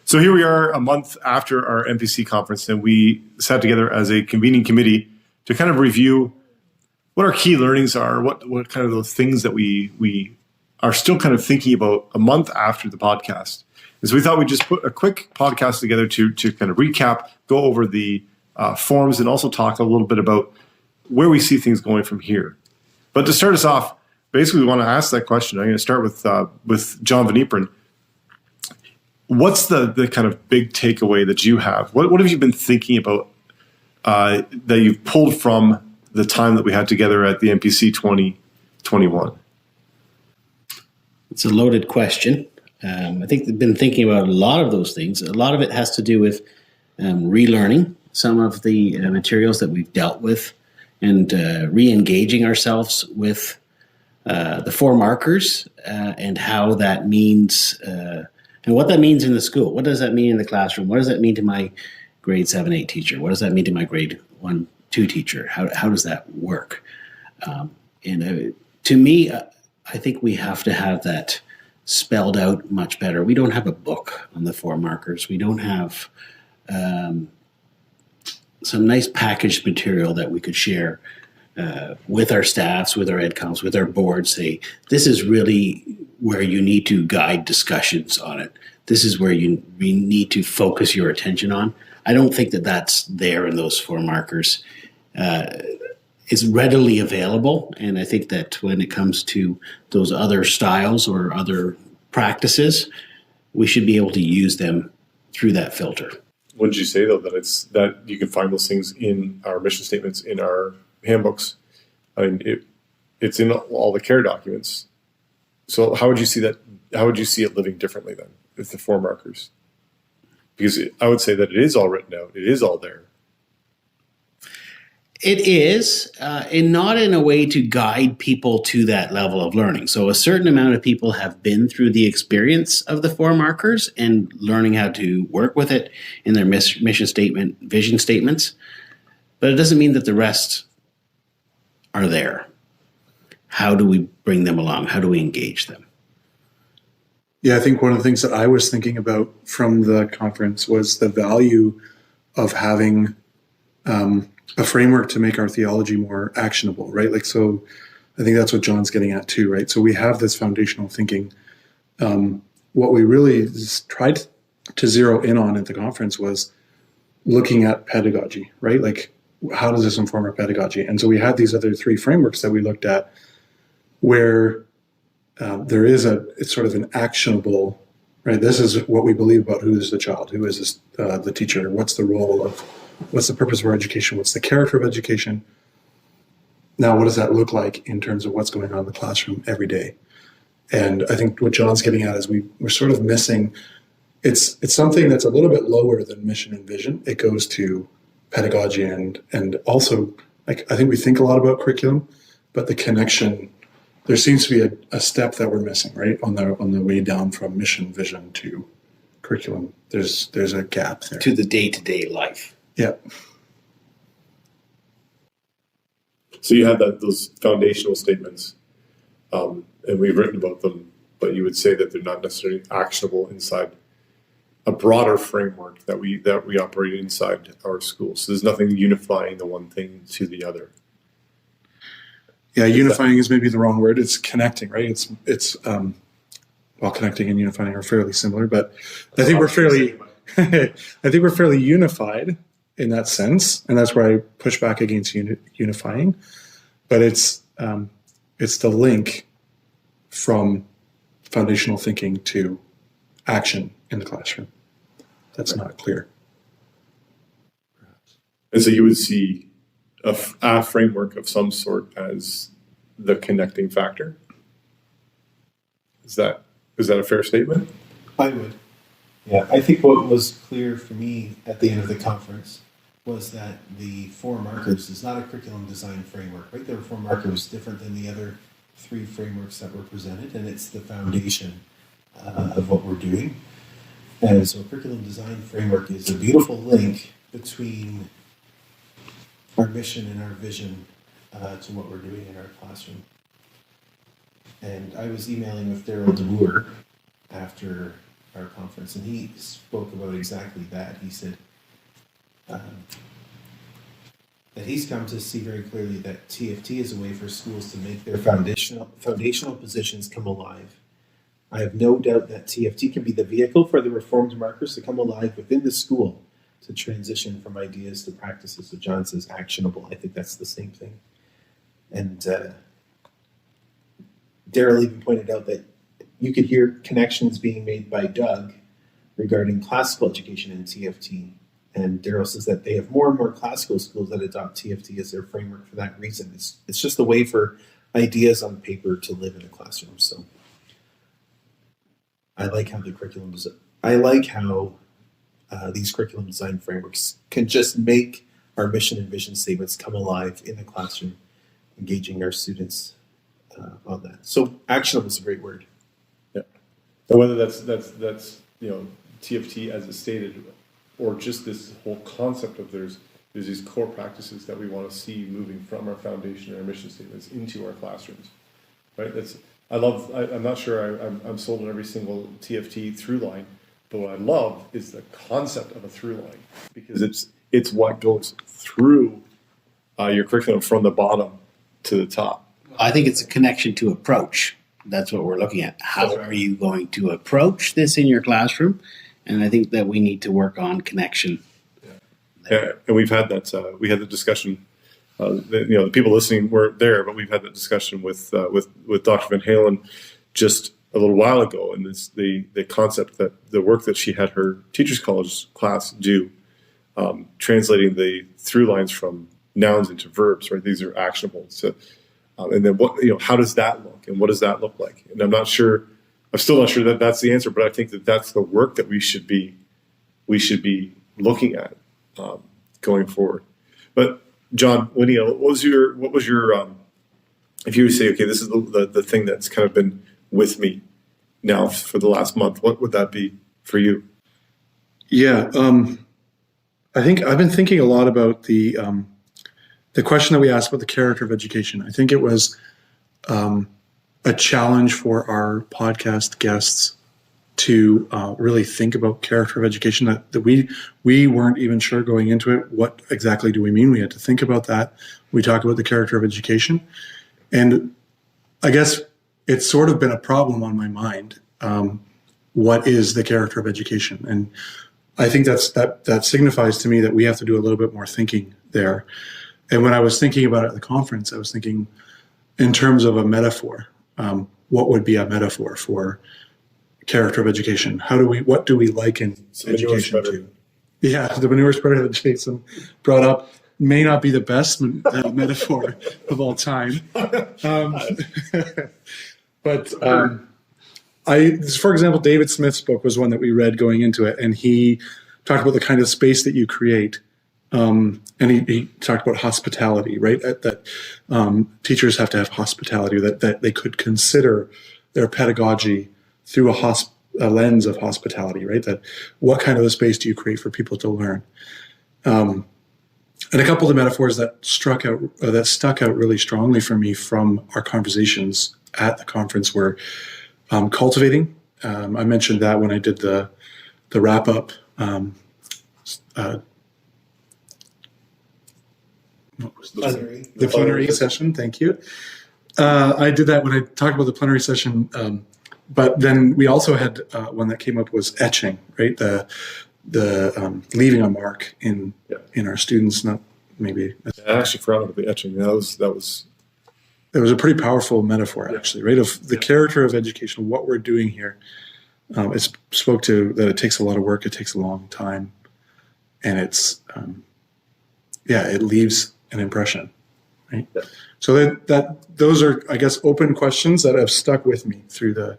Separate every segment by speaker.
Speaker 1: So here we are a month after our NPC conference, and we sat together as a convening committee to kind of review what our key learnings are, what kind of those things that we are still kind of thinking about a month after the podcast. And so we thought we'd just put a quick podcast together to kind of recap, go over the forms, and also talk a little bit about where we see things going from here. But to start us off, basically we want to ask that question. I'm going to start with John Van Yperen. What's the kind of big takeaway that you have? What have you been thinking about that you've pulled from the time that we had together at the NPC 2021?
Speaker 2: It's a loaded question. I think they've been thinking about a lot of those things. A lot of it has to do with relearning some of the materials that we've dealt with and re-engaging ourselves with the 4 markers and how that means and what that means in the school. What does that mean in the classroom? What does that mean to my grade 7-8 teacher? What does that mean to my grade 1-2 teacher? How does that work? To me, I think we have to have that spelled out much better. We don't have a book on the 4 markers. We don't have some nice packaged material that we could share with our staffs, with our EdComs, with our boards. Say, this is really where you need to guide discussions on it. This is where we need to focus your attention on. I don't think that that's there in those 4 markers. It's readily available, and I think that when it comes to those other styles or other practices, we should be able to use them through that filter.
Speaker 1: Wouldn't you say, though, that you can find those things in our mission statements, in our handbooks? I mean, it's in all the care documents. So how would you see that? How would you see it living differently then with the 4 markers? Because I would say that it is all written out. It is all there.
Speaker 2: It is, and not in a way to guide people to that level of learning. So a certain amount of people have been through the experience of the 4 markers and learning how to work with it in their mission statement, vision statements. But it doesn't mean that the rest are there. How do we bring them along? How do we engage them?
Speaker 3: Yeah, I think one of the things that I was thinking about from the conference was the value of having a framework to make our theology more actionable, right? Like, so I think that's what John's getting at too, right? So we have this foundational thinking. What we really tried to zero in on at the conference was looking at pedagogy, right? Like, how does this inform our pedagogy? And so we had these other 3 frameworks that we looked at where there is it's sort of an actionable, right? This is what we believe about who is the child, who is the teacher, what's the role of, what's the purpose of our education, what's the character of education. Now, what does that look like in terms of what's going on in the classroom every day? And I think what John's getting at is we're sort of missing, it's something that's a little bit lower than mission and vision. It goes to pedagogy and also, like, I think we think a lot about curriculum, but the connection, there seems to be a step that we're missing, right? On the way down from mission, vision to curriculum. There's a gap there.
Speaker 2: To the day-to-day life.
Speaker 3: Yeah.
Speaker 1: So you have those foundational statements, and we've written about them, but you would say that they're not necessarily actionable inside a broader framework that we operate inside our schools. So there's nothing unifying the one thing to the other.
Speaker 3: Yeah, unifying is maybe the wrong word. It's connecting, right? It's well, connecting and unifying are fairly similar, but I think we're fairly unified in that sense, and that's where I push back against unifying. But it's the link from foundational thinking to action in the classroom. That's not clear.
Speaker 1: And so you would see a framework of some sort as the connecting factor. Is that a fair statement?
Speaker 4: I would. Yeah, I think what was clear for me at the end of the conference was that the 4 markers is not a curriculum design framework, right? There were 4 markers different than the other 3 frameworks that were presented, and it's the foundation of what we're doing. And so a curriculum design framework is a beautiful link between our mission and our vision to what we're doing in our classroom. And I was emailing with Daryl DeMoor after our conference, and he spoke about exactly that. He said that he's come to see very clearly that TFT is a way for schools to make their foundational positions come alive. I have no doubt that TFT can be the vehicle for the reformed markers to come alive within the school, to transition from ideas to practices. So John says actionable. I think that's the same thing. And Daryl even pointed out that you could hear connections being made by Doug regarding classical education in TFT. And Daryl says that they have more and more classical schools that adopt TFT as their framework for that reason. It's just a way for ideas on paper to live in a classroom. So I like how these curriculum design frameworks can just make our mission and vision statements come alive in the classroom, engaging our students on that. So actionable is a great word.
Speaker 1: Yeah. And whether that's TFT as it's stated, or just this whole concept of there's these core practices that we want to see moving from our foundation and our mission statements into our classrooms, right? I'm not sure I'm sold on every single TFT through line, but what I love is the concept of a through line, because it's what goes through your curriculum from the bottom to the top.
Speaker 2: I think it's a connection to approach. That's what we're looking at. How are you going to approach this in your classroom? And I think that we need to work on connection.
Speaker 1: Yeah, and we've had that. We had the discussion. The people listening weren't there, but we've had that discussion with Dr. Van Halen just a little while ago, and the concept that the work that she had her teachers college class do, translating the through lines from nouns into verbs. Right, these are actionable. So, and then how does that look, and what does that look like? And I'm still not sure that that's the answer, but I think that that's the work that we should be looking at going forward. But John, Winnie, what was your if you were to say, okay, this is the thing that's kind of been with me now for the last month, what would that be for you?
Speaker 3: Yeah, I think I've been thinking a lot about the question that we asked about the character of education. I think it was a challenge for our podcast guests to really think about character of education, that we weren't even sure going into it, what exactly do we mean? We had to think about that. We talked about the character of education. And I guess it's sort of been a problem on my mind. What is the character of education? And I think that signifies to me that we have to do a little bit more thinking there. And when I was thinking about it at the conference, I was thinking in terms of a metaphor. What would be a metaphor for character of education? What do we liken education to? Yeah, the manure spreader that Jason brought up may not be the best metaphor of all time. But for example, David Smith's book was one that we read going into it, and he talked about the kind of space that you create. And he talked about hospitality, right? That teachers have to have hospitality, that they could consider their pedagogy through a lens of hospitality, right? That what kind of a space do you create for people to learn? And a couple of the metaphors that stuck out really strongly for me from our conversations at the conference were cultivating. I mentioned that when I did the wrap up. The plenary session. Thank you. I did that when I talked about the plenary session, but then we also had one that came up was etching, right? The leaving a mark in our students. Not maybe.
Speaker 1: I actually forgot about the etching. That was.
Speaker 3: It was a pretty powerful metaphor, actually, right? Of the character of education, what we're doing here. It spoke to that it takes a lot of work, it takes a long time, and it's it leaves an impression, right? Yeah. So that those are, I guess, open questions that have stuck with me through the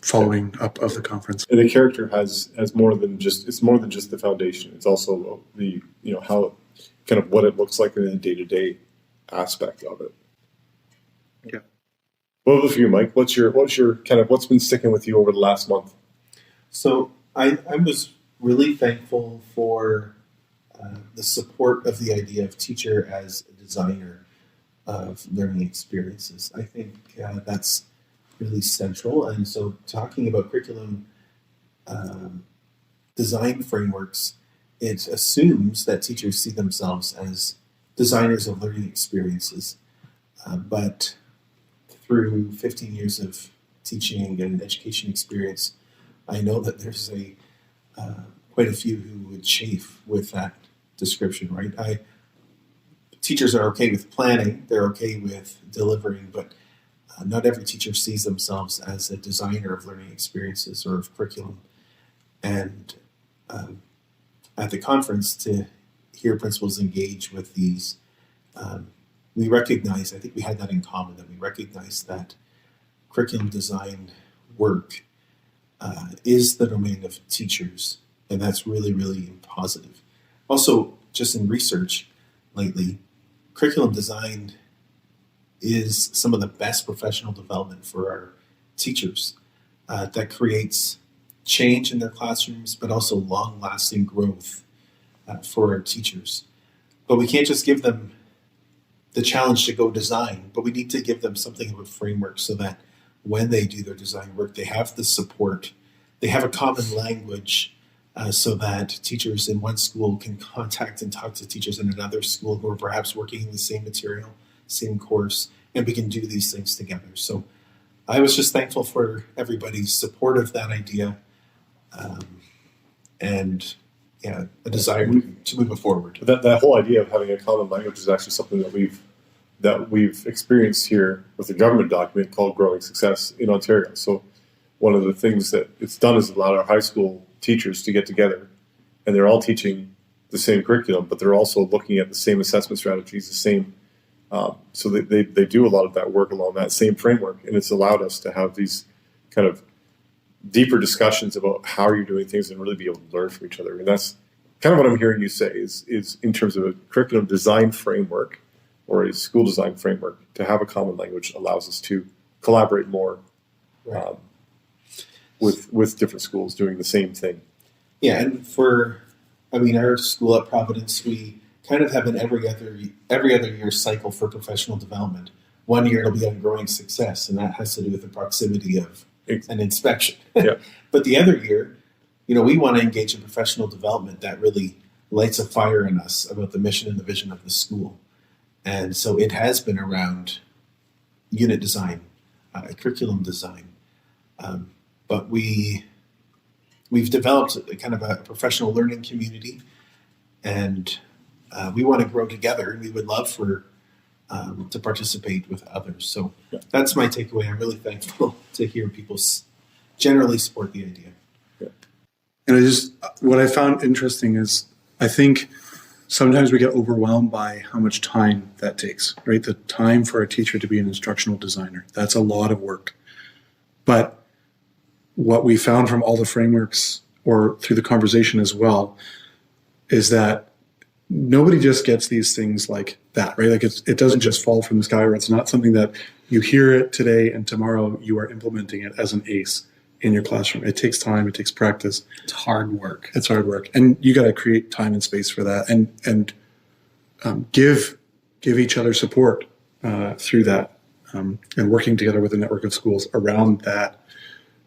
Speaker 3: following up of the conference.
Speaker 1: And the character has more than just the foundation. It's also the how kind of what it looks like in the day-to-day aspect of it.
Speaker 3: Yeah.
Speaker 1: What about for you, Mike? What's been sticking with you over the last month?
Speaker 4: So I was really thankful for the support of the idea of teacher as a designer of learning experiences. I think that's really central. And so talking about curriculum design frameworks, it assumes that teachers see themselves as designers of learning experiences. But through 15 years of teaching and education experience, I know that there's quite a few who would chafe with that description, right? Teachers are okay with planning, they're okay with delivering, but not every teacher sees themselves as a designer of learning experiences or of curriculum. And at the conference, to hear principals engage with these, we recognize, I think we had that in common, that we recognize that curriculum design work is the domain of teachers, and that's really, really positive. Also, just in research lately, curriculum design is some of the best professional development for our teachers that creates change in their classrooms, but also long-lasting growth for our teachers. But we can't just give them the challenge to go design, but we need to give them something of a framework so that when they do their design work, they have the support, they have a common language so that teachers in one school can contact and talk to teachers in another school who are perhaps working in the same material, same course, and we can do these things together. So I was just thankful for everybody's support of that idea and a desire to move it forward.
Speaker 1: That whole idea of having a common language is actually something that we've experienced here with a government document called Growing Success in Ontario. So one of the things that it's done is allowed our high school teachers to get together, and they're all teaching the same curriculum, but they're also looking at the same assessment strategies, the same. So they do a lot of that work along that same framework, and it's allowed us to have these kind of deeper discussions about how you're doing things and really be able to learn from each other. And that's kind of what I'm hearing you say is in terms of a curriculum design framework or a school design framework, to have a common language allows us to collaborate more with different schools doing the same thing.
Speaker 4: Yeah, and our school at Providence, we kind of have an every other year cycle for professional development. One year it'll be on growing success, and that has to do with the proximity of an inspection.
Speaker 1: Yeah.
Speaker 4: But the other year, we want to engage in professional development that really lights a fire in us about the mission and the vision of the school. And so it has been around unit design, curriculum design. But we've developed a kind of a professional learning community, and we want to grow together, and we would love for to participate with others. So that's my takeaway. I'm really thankful to hear people generally support the idea.
Speaker 1: Yeah.
Speaker 3: And what I found interesting is I think sometimes we get overwhelmed by how much time that takes, right? The time for a teacher to be an instructional designer. That's a lot of work. But what we found from all the frameworks or through the conversation as well is that nobody just gets these things like that, right? Like it doesn't just fall from the sky, or it's not something that you hear it today and tomorrow you are implementing it as an ace in your classroom. It takes time, it takes practice.
Speaker 2: It's hard work.
Speaker 3: It's hard work. And you got to create time and space for that and give each other support through that. And working together with a network of schools around that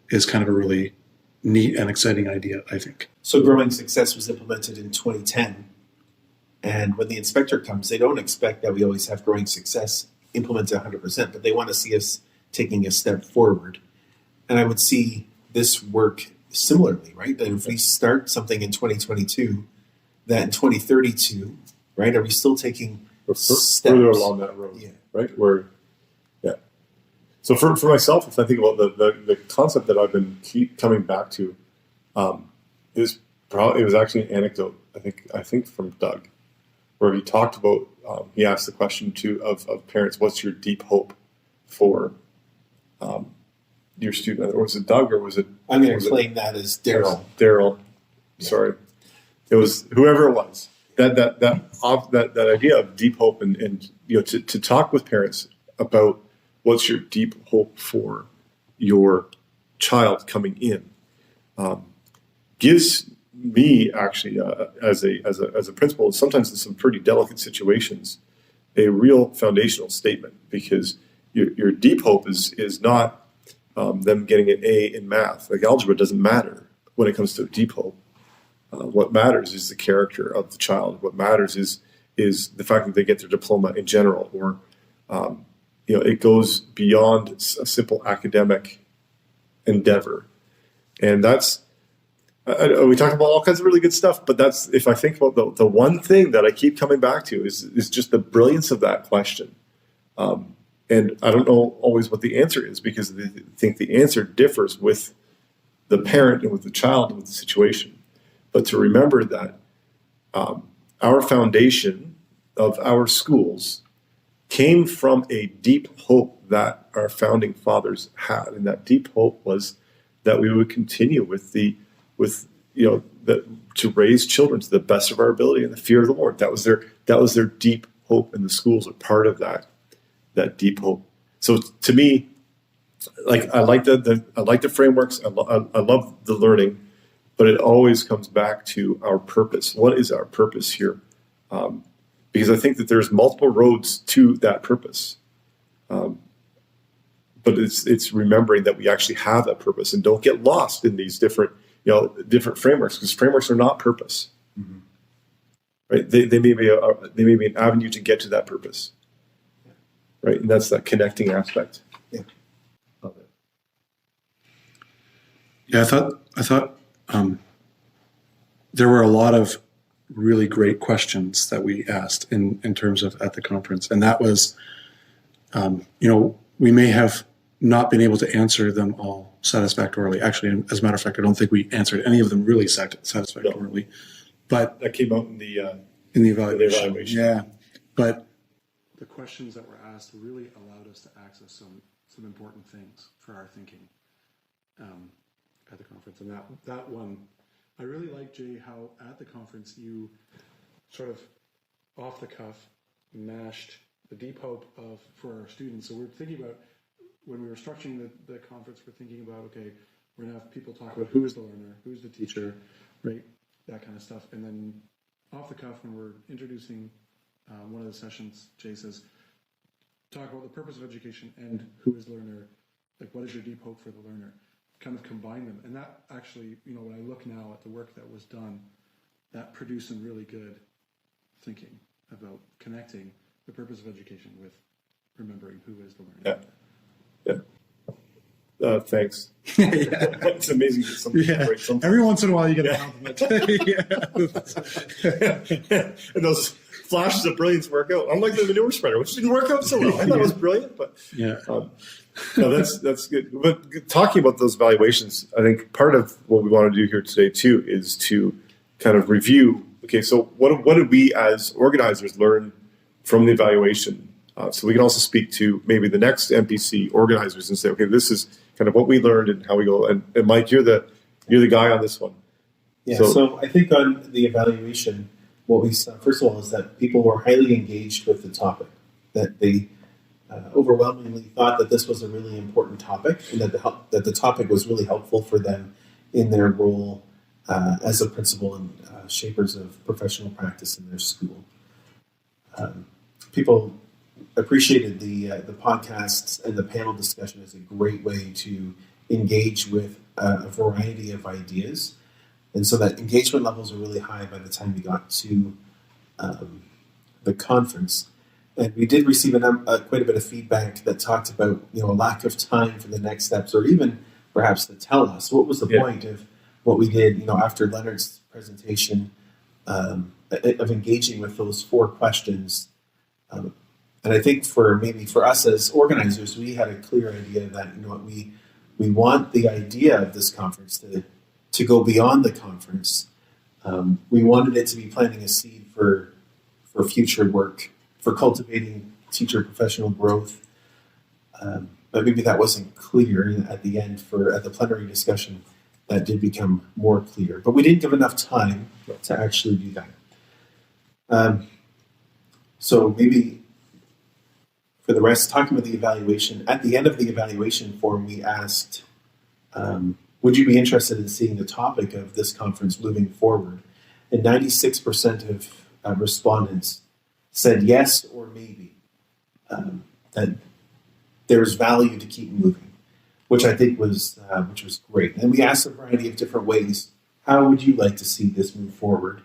Speaker 3: is kind of a really neat and exciting idea, I think.
Speaker 4: So Growing Success was implemented in 2010. And when the inspector comes, they don't expect that we always have Growing Success implemented 100%, but they want to see us taking a step forward. And I would see this work similarly, right? That if we start something in 2022, that in 2032, right, are we still taking steps
Speaker 1: further along that road, right? So for myself, if I think about the concept that I've been coming back to, it was actually an anecdote. I think from Doug, where he talked about he asked the question of parents, "What's your deep hope for your student?" Or was it Doug, or was it?
Speaker 4: I'm going to explain that as Daryl.
Speaker 1: Daryl, sorry, it was whoever it was. That idea of deep hope and to talk with parents about what's your deep hope for your child coming in gives me actually as a principal, sometimes in some pretty delicate situations, a real foundational statement, because your deep hope is not them getting an A in math. Like algebra doesn't matter when it comes to deep hope. What matters is the character of the child. What matters is the fact that they get their diploma in general, or it goes beyond a simple academic endeavor. And that's we talked about all kinds of really good stuff, but that's, if I think about the one thing that I keep coming back to is just the brilliance of that question. And I don't know always what the answer is, because I think the answer differs with the parent and with the child and with the situation. But to remember that our foundation of our schools came from a deep hope that our founding fathers had, and that deep hope was that we would continue to raise children to the best of our ability in the fear of the Lord. That was their deep hope, and the schools are part of that deep hope. So to me, like I like the frameworks. I love the learning, but it always comes back to our purpose. What is our purpose here? Because I think that there's multiple roads to that purpose. But it's remembering that we actually have that purpose, and don't get lost in these different frameworks, because frameworks are not purpose. Mm-hmm. Right? They may be an avenue to get to that purpose. Yeah. Right? And that's that connecting aspect.
Speaker 4: Yeah.
Speaker 1: Of it.
Speaker 3: Yeah, I thought there were a lot of really great questions that we asked in terms of at the conference, and that was, we may have not been able to answer them all satisfactorily. Actually, as a matter of fact, I don't think we answered any of them really satisfactorily. No. But
Speaker 1: that came out in the
Speaker 3: evaluation. Yeah, but the questions that were asked really allowed us to access some important things for our thinking at the conference. And that one, I really like, Jay, how at the conference you sort of off the cuff mashed the deep hope for our students. So we're thinking about, when we were structuring the conference, we're thinking about, okay, we're going to have people talk about who is the learner, who's the teacher, right? That kind of stuff. And then off the cuff, when we're introducing one of the sessions, Jay says, talk about the purpose of education and who is the learner, like what is your deep hope for the learner? Kind of combine them. And that actually, when I look now at the work that was done, that produced some really good thinking about connecting the purpose of education with remembering who is the learner.
Speaker 1: Yeah. Thanks. It's amazing to get something great sometimes.
Speaker 3: Every once in a while you get a compliment.
Speaker 1: And those flashes of brilliance work out. Unlike the manure spreader, which didn't work out so well. I thought it was brilliant, but no, that's good. But talking about those evaluations, I think part of what we want to do here today too is to kind of review. Okay, so what did we as organizers learn from the evaluation? So we can also speak to maybe the next NPC organizers and say, okay, this is kind of what we learned and how we go. And Mike, you're the guy on this one.
Speaker 4: Yeah. So I think on the evaluation, what we saw first of all is that people were highly engaged with the topic. That they overwhelmingly thought that this was a really important topic, and that the topic was really helpful for them in their role as a principal and shapers of professional practice in their school. People appreciated the podcasts and the panel discussion as a great way to engage with a variety of ideas. And so that engagement levels are really high by the time we got to the conference. And we did receive quite a bit of feedback that talked about a lack of time for the next steps, or even perhaps to tell us what was the point of what we did after Leonard's presentation, of engaging with those 4 questions. And I think for us as organizers, we had a clear idea that we want the idea of this conference to go beyond the conference. We wanted it to be planting a seed for future work, for cultivating teacher professional growth. But maybe that wasn't clear at the end. At the plenary discussion, that did become more clear. But we didn't give enough time to actually do that. So maybe for the rest, talking about the evaluation, at the end of the evaluation form, we asked, would you be interested in seeing the topic of this conference moving forward? And 96% of respondents said yes or maybe, that there's value to keep moving. which I think was great. And we asked a variety of different ways. How would you like to see this move forward?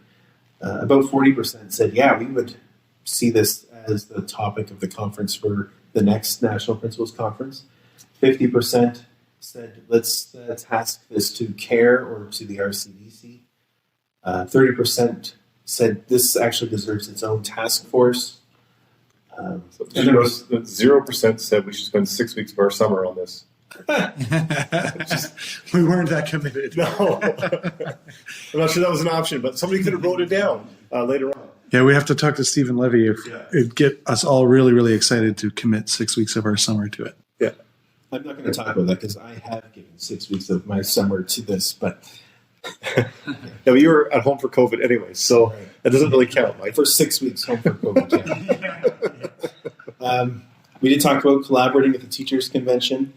Speaker 4: About 40% said, yeah, we would see this as the topic of the conference for the next National Principals Conference. 50% said, let's task this to CARE or to the RCDC. 30% said this actually deserves its own task force.
Speaker 1: So 0% said we should spend 6 weeks of our summer on this.
Speaker 3: We weren't that committed.
Speaker 1: No. I'm not sure that was an option, but somebody could have wrote it down later on.
Speaker 3: Yeah, we have to talk to Stephen Levy if it'd get us all really, really excited to commit 6 weeks of our summer to it.
Speaker 1: Yeah.
Speaker 4: I'm not going to talk about that because I have given 6 weeks of my summer to this, but
Speaker 1: Yeah, but you were at home for COVID anyway, so that doesn't really count, Mike.
Speaker 4: for 6 weeks home for COVID. Yeah. We did talk about collaborating with the Teachers Convention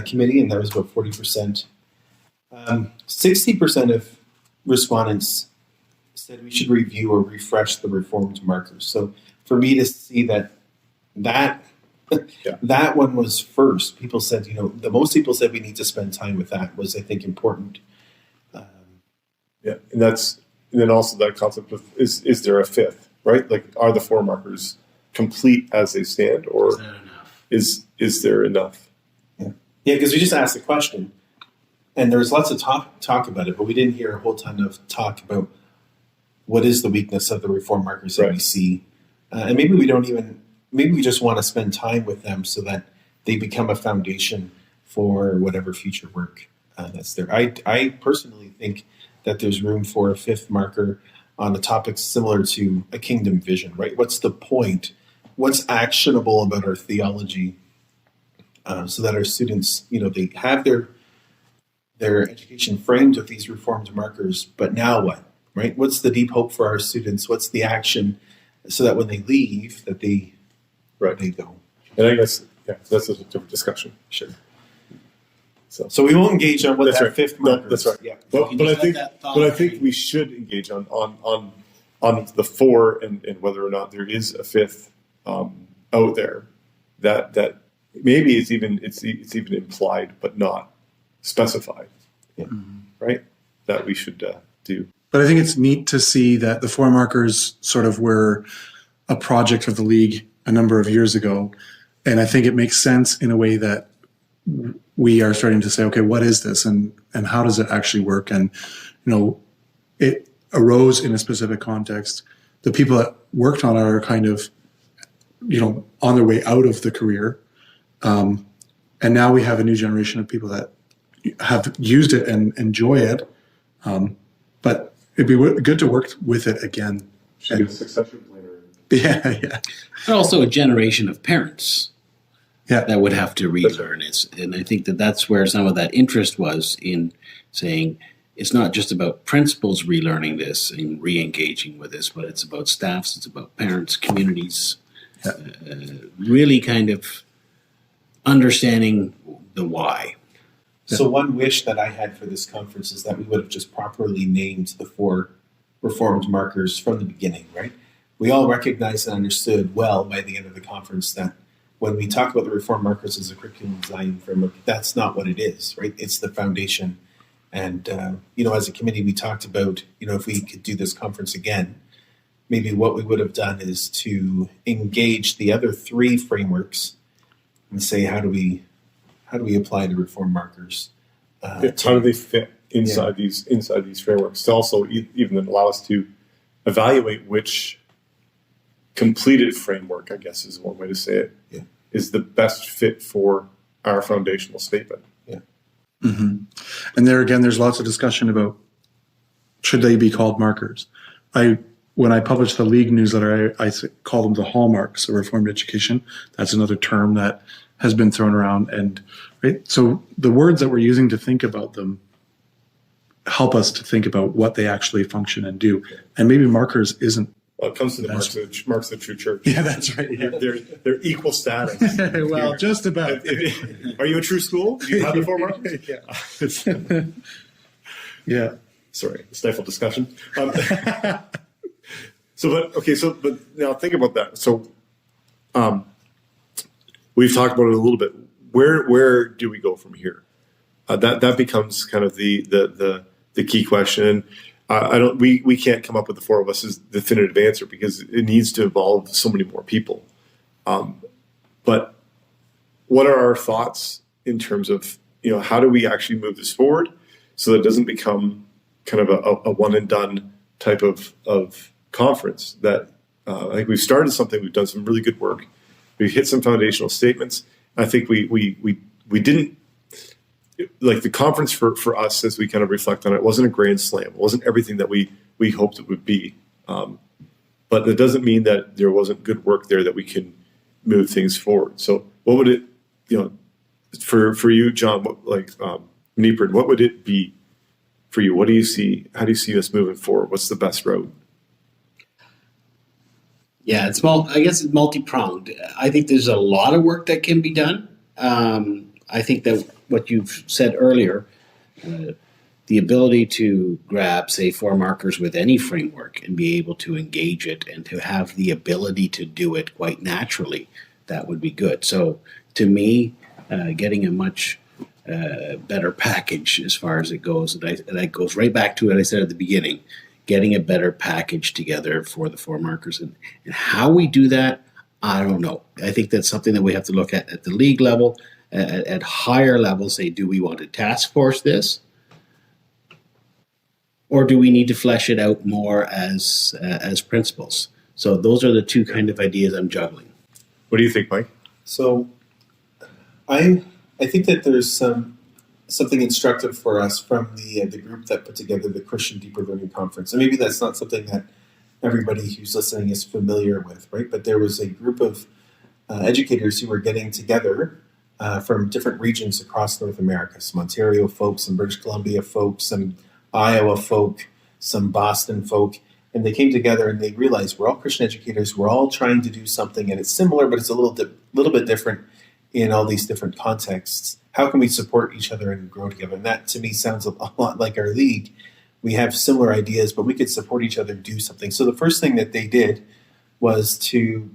Speaker 4: Committee, and that was about 40%. 60% of respondents said we should review or refresh the reformed markers. So for me to see that that one was first, people said, the most people said we need to spend time with that was, I think, important.
Speaker 1: Yeah, and then also that concept of is there a fifth, right? Like, are the 4 markers complete as they stand, or
Speaker 2: Is that enough?
Speaker 1: Is there enough?
Speaker 4: Yeah, because we just asked the question, and there was lots of talk about it, but we didn't hear a whole ton of talk about what is the weakness of the reform markers that we see, and maybe we just want to spend time with them so that they become a foundation for whatever future work that's there. I personally think that there's room for a 5th marker on a topic similar to a kingdom vision, right? What's the point? What's actionable about our theology, so that our students, they have their education framed with these reformed markers, but now what, right? What's the deep hope for our students? What's the action so that when they leave, that they go?
Speaker 1: And I guess, that's a different discussion.
Speaker 4: Sure. So we won't engage on what
Speaker 1: That's
Speaker 4: that
Speaker 1: right.
Speaker 4: 5th marker.
Speaker 1: No, that's right.
Speaker 4: Yeah.
Speaker 1: But I think we should engage on the 4 and whether or not there is a 5th out there that maybe it's even implied but not specified.
Speaker 4: Yeah.
Speaker 1: Right? That we should do.
Speaker 3: But I think it's neat to see that the 4 markers sort of were a project of the league a number of years ago. And I think it makes sense in a way that we are starting to say, okay, what is this and how does it actually work? And, it arose in a specific context. The people that worked on it are kind of, on their way out of the career. And now we have a new generation of people that have used it and enjoy it. But it'd be good to work with it again.
Speaker 1: Should be a succession plan.
Speaker 3: Yeah.
Speaker 2: But also a generation of parents
Speaker 3: Yeah.
Speaker 2: that would have to relearn it. And I think that's where some of that interest was in saying it's not just about principals relearning this and re-engaging with this, but it's about staffs, it's about parents, communities, really kind of understanding the why.
Speaker 4: So one wish that I had for this conference is that we would have just properly named the 4 reformed markers from the beginning, right? We all recognized and understood well by the end of the conference that when we talk about the reform markers as a curriculum design framework, that's not what it is, right? It's the foundation. And, as a committee, we talked about, if we could do this conference again, maybe what we would have done is to engage the other 3 frameworks and say, how do we apply the reform markers?
Speaker 1: How do they fit inside these frameworks? To also even allow us to evaluate which completed framework, I guess is one way to say it, is the best fit for our foundational statement.
Speaker 4: Yeah.
Speaker 3: Mm-hmm. And there again, there's lots of discussion about should they be called markers. When I publish the league newsletter, I call them the hallmarks of Reformed education. That's another term that has been thrown around. And right, so the words that we're using to think about them help us to think about what they actually function and do. And maybe markers isn't.
Speaker 1: Well, it comes to the marks of the true church.
Speaker 3: Yeah, that's right. Yeah.
Speaker 1: They're equal status.
Speaker 3: Well, just about.
Speaker 1: Are you a true school? Do you have the 4 markers?
Speaker 3: Yeah. Yeah.
Speaker 1: Sorry, stifled discussion. But now think about that. So, we've talked about it a little bit. where do we go from here? That becomes kind of the key question. We can't come up with the four of us as definitive answer because it needs to involve so many more people. But what are our thoughts in terms of, how do we actually move this forward so that it doesn't become kind of a one and done type of conference? That I think we've started something, we've done some really good work, we've hit some foundational statements. I think we didn't, like the conference for us, as we kind of reflect on it, wasn't a grand slam. It wasn't everything that we hoped it would be. But that doesn't mean that there wasn't good work there that we can move things forward. So what would it, for you, John, Neepern, what would it be for you? What do you see? How do you see us moving forward? What's the best road?
Speaker 2: Yeah, I guess it's multi-pronged. I think there's a lot of work that can be done. I think that what you've said earlier, the ability to grab, say, 4 markers with any framework and be able to engage it and to have the ability to do it quite naturally, that would be good. So to me, getting a much better package as far as it goes, and that goes right back to what I said at the beginning, getting a better package together for the 4 markers. And how we do that, I don't know. I think that's something that we have to look at the league level, at higher levels. Say, do we want to task force this? Or do we need to flesh it out more as principles? So those are the two kind of ideas I'm juggling.
Speaker 1: What do you think, Mike?
Speaker 4: So I think that there's something instructive for us from the group that put together the Christian Deeper Learning Conference. And maybe that's not something that everybody who's listening is familiar with, right? But there was a group of educators who were getting together from different regions across North America. Some Ontario folks, some British Columbia folks, some Iowa folk, some Boston folk. And they came together and they realized we're all Christian educators. We're all trying to do something, and it's similar, but it's a little bit different in all these different contexts. How can we support each other and grow together? And that, to me, sounds a lot like our league. We have similar ideas, but we could support each other and do something. So the first thing that they did was to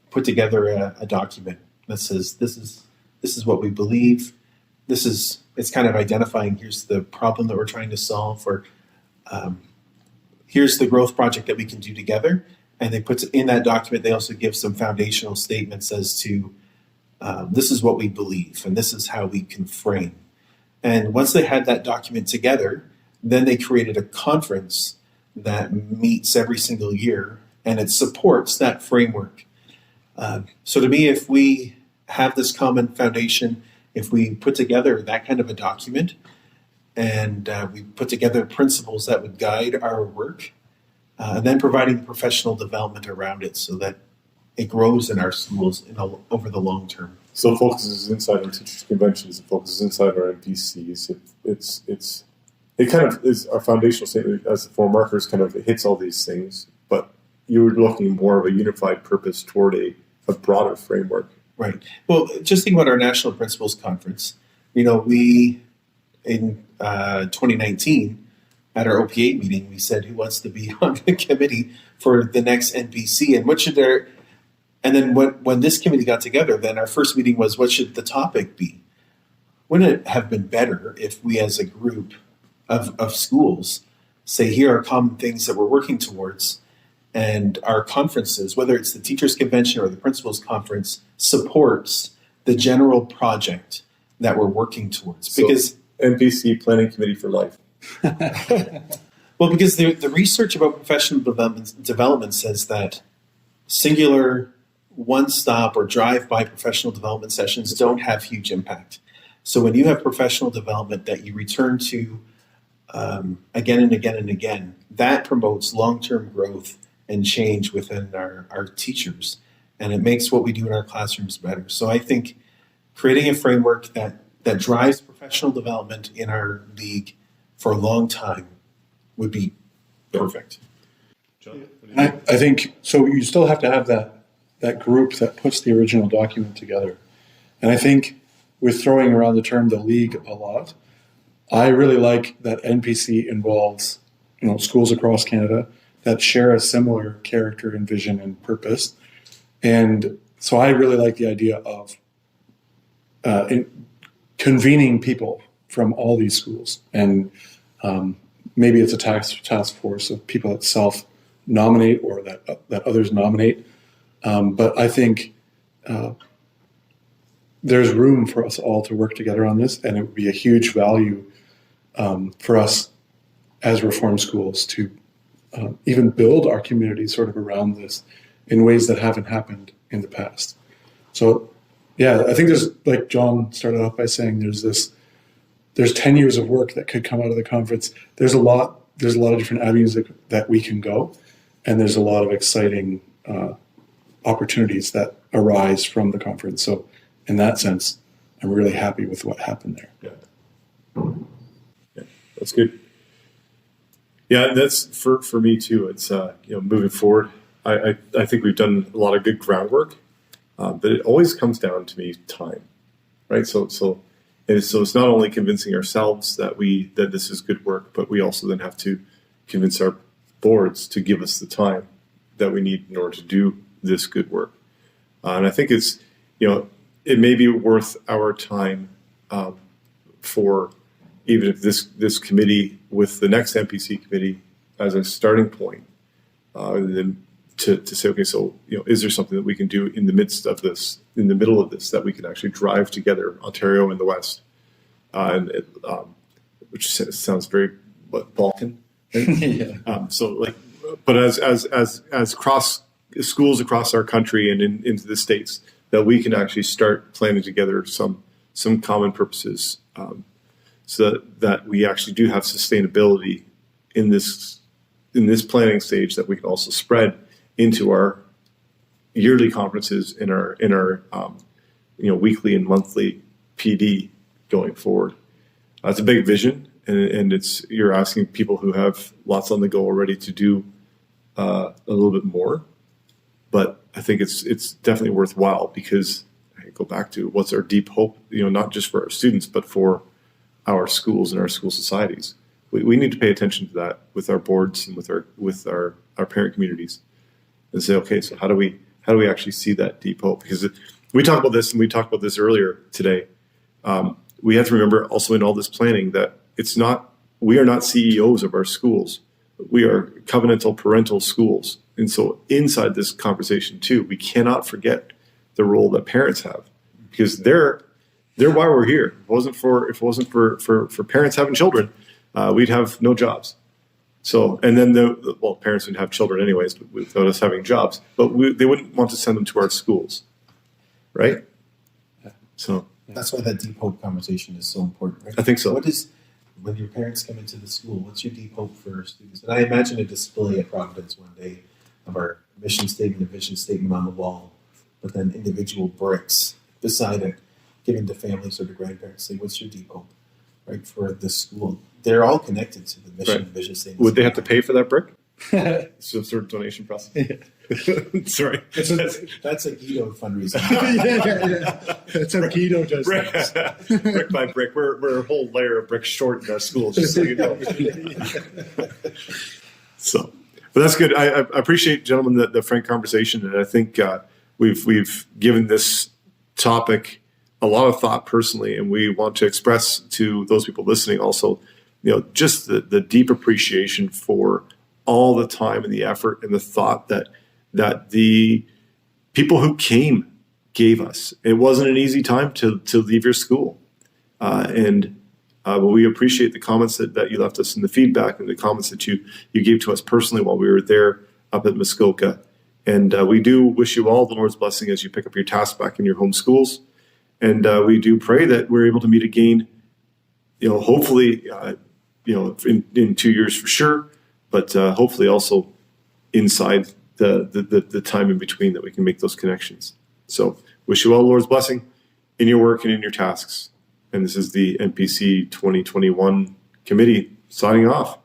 Speaker 4: put together a document that says, this is what we believe. It's kind of identifying, here's the problem that we're trying to solve, or here's the growth project that we can do together. And they put in that document, they also give some foundational statements as to this is what we believe and this is how we can frame. And once they had that document together, then they created a conference that meets every single year and it supports that framework. So to me, if we have this common foundation, if we put together that kind of a document and we put together principles that would guide our work, and then providing professional development around it so that it grows in our schools over the long term.
Speaker 1: So it focuses inside our teachers' conventions, it focuses inside our NPCs. It kind of is our foundational statement as the 4 markers kind of hits all these things, but you're looking more of a unified purpose toward a broader framework.
Speaker 4: Right. Well, just think about our National Principals Conference. We, in 2019, at our OPA meeting, we said, who wants to be on the committee for the next NPC? And what should and then when this committee got together, then our first meeting was, what should the topic be? Wouldn't it have been better if we as a group of schools say, here are common things that we're working towards, and our conferences, whether it's the Teachers Convention or the Principals Conference, supports the general project that we're working towards? Because
Speaker 1: NPC, Planning Committee for Life.
Speaker 4: Well, because the research about professional development says that singular, one-stop, or drive-by professional development sessions don't have huge impact. So when you have professional development that you return to again and again and again, that promotes long-term growth and change within our teachers, and it makes what we do in our classrooms better. So I think creating a framework that drives professional development in our league for a long time would be perfect.
Speaker 1: John,
Speaker 3: I think so. You still have to have that group that puts the original document together. And I think with throwing around the term the league a lot, I really like that NPC involves schools across Canada that share a similar character and vision and purpose. And so I really like the idea of convening people from all these schools, and maybe it's a task force of people that self-nominate or that others nominate. But I think there's room for us all to work together on this, and it would be a huge value for us as reform schools to even build our community sort of around this in ways that haven't happened in the past. So, yeah, I think there's, like John started off by saying, there's 10 years of work that could come out of the conference. There's a lot of different avenues that we can go, and there's a lot of exciting opportunities that arise from the conference. So in that sense, I'm really happy with what happened there.
Speaker 1: Yeah, that's good. Yeah, that's for me too. It's moving forward. I think we've done a lot of good groundwork, but it always comes down to me time, right? So it's not only convincing ourselves that this is good work, but we also then have to convince our boards to give us the time that we need in order to do this good work. And I think it's it may be worth our time for even if this committee with the next NPC committee as a starting point, then to say, okay, so is there something that we can do in the midst of this, in the middle of this, that we can actually drive together Ontario and the West, which sounds very Balkan. Right? But as cross schools across our country and into the States, that we can actually start planning together some common purposes. So that we actually do have sustainability in this planning stage that we can also spread into our yearly conferences in our weekly and monthly PD going forward. It's a big vision, and you're asking people who have lots on the go already to do a little bit more, but I think it's definitely worthwhile, because I go back to what's our deep hope, not just for our students, but for our schools and our school societies. We need to pay attention to that with our boards and with our parent communities, and say, okay, so how do we actually see that deep hope? Because we talked about this, and we talked about this earlier today. We have to remember also in all this planning that we are not CEOs of our schools. We are covenantal parental schools. And so inside this conversation too, we cannot forget the role that parents have, because they're why we're here. If it wasn't for parents having children, we'd have no jobs. So, and then parents would have children anyways, without us having jobs, but they wouldn't want to send them to our schools, right? So
Speaker 4: that's why that deep hope conversation is so important, right?
Speaker 1: I think so.
Speaker 4: When your parents come into the school, what's your deep hope for students? And I imagine a display at Providence one day of our mission statement and vision statement on the wall, but then individual bricks beside it, giving to families or to grandparents, say, what's your deep hope, right, for the school? They're all connected to the mission and vision statement.
Speaker 1: Would they have to pay for that brick? Some sort of donation process? Sorry.
Speaker 4: That's a Guido fundraiser.
Speaker 3: yeah. That's how Guido does things.
Speaker 1: Brick by brick. We're a whole layer of bricks short in our school, just so you know. So, but that's good. I appreciate, gentlemen, the frank conversation, and I think we've given this topic a lot of thought personally, and we want to express to those people listening also, just the deep appreciation for all the time and the effort and the thought that the people who came gave us. It wasn't an easy time to leave your school, but we appreciate the comments that you left us, and the feedback and the comments that you gave to us personally while we were there up at Muskoka. And we do wish you all the Lord's blessing as you pick up your tasks back in your home schools. And we do pray that we're able to meet again, hopefully, in 2 years for sure, but hopefully also inside the time in between, that we can make those connections. So wish you all the Lord's blessing in your work and in your tasks. And this is the NPC 2021 committee signing off.